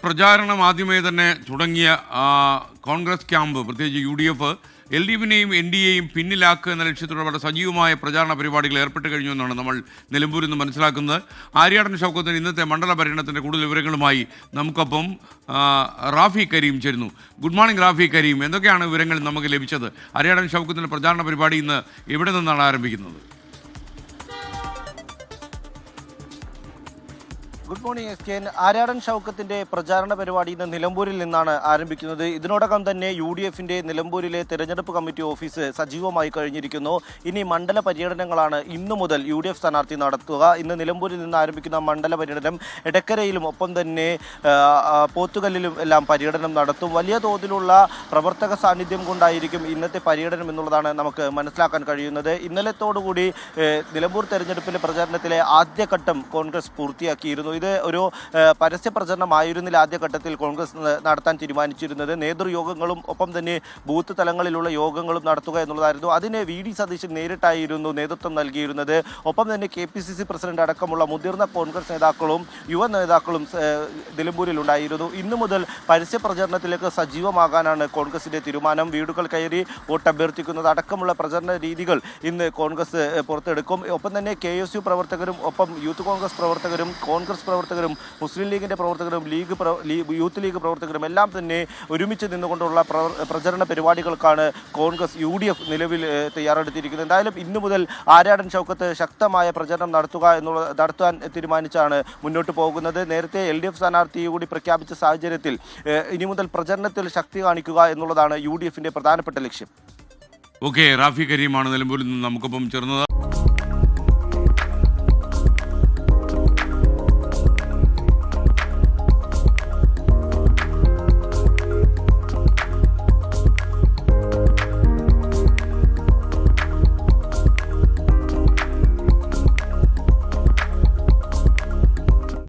പ്രചാരണം ആദ്യമേ തന്നെ തുടങ്ങിയ കോൺഗ്രസ് ക്യാമ്പ്, പ്രത്യേകിച്ച് UDF, LDFിനെയും NDAയും പിന്നിലാക്കുക എന്ന ലക്ഷ്യത്തോടെ വളരെ സജീവമായ പ്രചാരണ പരിപാടികൾ ഏർപ്പെട്ട് കഴിഞ്ഞു എന്നാണ് നമ്മൾ നിലമ്പൂരിൽ നിന്ന് മനസ്സിലാക്കുന്നത്. ആര്യാടൻ ഷൗക്കത്തിന് ഇന്നത്തെ മണ്ഡല പര്യടനത്തിൻ്റെ കൂടുതൽ വിവരങ്ങളുമായി നമുക്കൊപ്പം റാഫി കരീം ചേരുന്നു. ഗുഡ് മോർണിംഗ് റാഫി കരീം, എന്തൊക്കെയാണ് വിവരങ്ങൾ നമുക്ക് ലഭിച്ചത്? ആര്യാടൻ ഷൗക്കത്തിൻ്റെ പ്രചാരണ പരിപാടി ഇന്ന് എവിടെ നിന്നാണ് ആരംഭിക്കുന്നത്? Good morning SKN. ആര്യാടൻ ഷൗക്കത്തിന്റെ പ്രചാരണ പരിപാടി ഇന്ന് നിലമ്പൂരിൽ നിന്നാണ് ആരംഭിക്കുന്നത്. ഇതിനോടകം തന്നെ UDFന്റെ നിലമ്പൂരിലെ തെരഞ്ഞെടുപ്പ് കമ്മിറ്റി ഓഫീസ് സജീവമായി കഴിഞ്ഞിരിക്കുന്നു. ഇനി മണ്ഡല പര്യടനങ്ങളാണ് ഇന്നു മുതൽ UDF സ്ഥാനാർത്ഥി നടത്തുക. ഇന്ന് നിലമ്പൂരിൽ നിന്ന് ആരംഭിക്കുന്ന മണ്ഡല പര്യടനം എടക്കരയിലും ഒപ്പം തന്നെ പോത്തുകല്ലിലും എല്ലാം പര്യടനം നടത്തും. വലിയ തോതിലുള്ള പ്രവർത്തക സാന്നിധ്യം കൊണ്ടായിരിക്കും ഇന്നത്തെ പര്യടനം എന്നുള്ളതാണ് നമുക്ക് മനസ്സിലാക്കാൻ കഴിയുന്നത്. ഇന്നലത്തോടുകൂടി നിലമ്പൂർ തെരഞ്ഞെടുപ്പിലെ പ്രചാരണത്തിലെ ആദ്യഘട്ടം കോൺഗ്രസ് പൂർത്തിയാക്കിയിരുന്നു. ഇത് ഒരു പരസ്യ പ്രചരണമായിരുന്നില്ല ആദ്യഘട്ടത്തിൽ കോൺഗ്രസ് നടത്താൻ തീരുമാനിച്ചിരുന്നത്. നേതൃയോഗങ്ങളും ഒപ്പം തന്നെ ബൂത്ത് തലങ്ങളിലുള്ള യോഗങ്ങളും നടത്തുക എന്നുള്ളതായിരുന്നു. അതിന് VD സതീശൻ നേരിട്ടായിരുന്നു നേതൃത്വം നൽകിയിരുന്നത്. ഒപ്പം തന്നെ KPCC പ്രസിഡന്റ് അടക്കമുള്ള മുതിർന്ന കോൺഗ്രസ് നേതാക്കളും യുവ നേതാക്കളും നിലമ്പൂരിലുണ്ടായിരുന്നു. ഇന്നു മുതൽ പരസ്യ പ്രചരണത്തിലേക്ക് സജീവമാകാനാണ് കോൺഗ്രസിന്റെ തീരുമാനം. വീടുകൾ കയറി വോട്ട് അഭ്യർത്ഥിക്കുന്നത് അടക്കമുള്ള പ്രചരണ രീതികൾ ഇന്ന് കോൺഗ്രസ് പുറത്തെടുക്കും. ഒപ്പം തന്നെ KSU പ്രവർത്തകരും ഒപ്പം യൂത്ത് കോൺഗ്രസ് പ്രവർത്തകരും കോൺഗ്രസ് പ്രവർത്തകരും മുസ്ലിം ലീഗിൻ്റെ പ്രവർത്തകരും യൂത്ത് ലീഗ് പ്രവർത്തകരും എല്ലാം തന്നെ ഒരുമിച്ച് നിന്നുകൊണ്ടുള്ള പ്രചരണ പരിപാടികൾക്കാണ് കോൺഗ്രസ് UDF നിലവിൽ തയ്യാറെടുത്തിരിക്കുന്നത്. എന്തായാലും ഇന്നു മുതൽ ആര്യാടൻ ഷൗക്കത്ത് ശക്തമായ പ്രചരണം നടത്താൻ തീരുമാനിച്ചാണ് മുന്നോട്ട് പോകുന്നത്. നേരത്തെ LDF സ്ഥാനാർത്ഥിയെ കൂടി പ്രഖ്യാപിച്ച സാഹചര്യത്തിൽ ഇനി മുതൽ പ്രചരണത്തിൽ ശക്തി കാണിക്കുക എന്നുള്ളതാണ് UDFന്റെ പ്രധാനപ്പെട്ട ലക്ഷ്യം. ഓക്കെ, റാഫി കരീമാണ് നിലമ്പൂരിൽ നിന്ന് നമുക്കൊപ്പം ചേർന്നത്.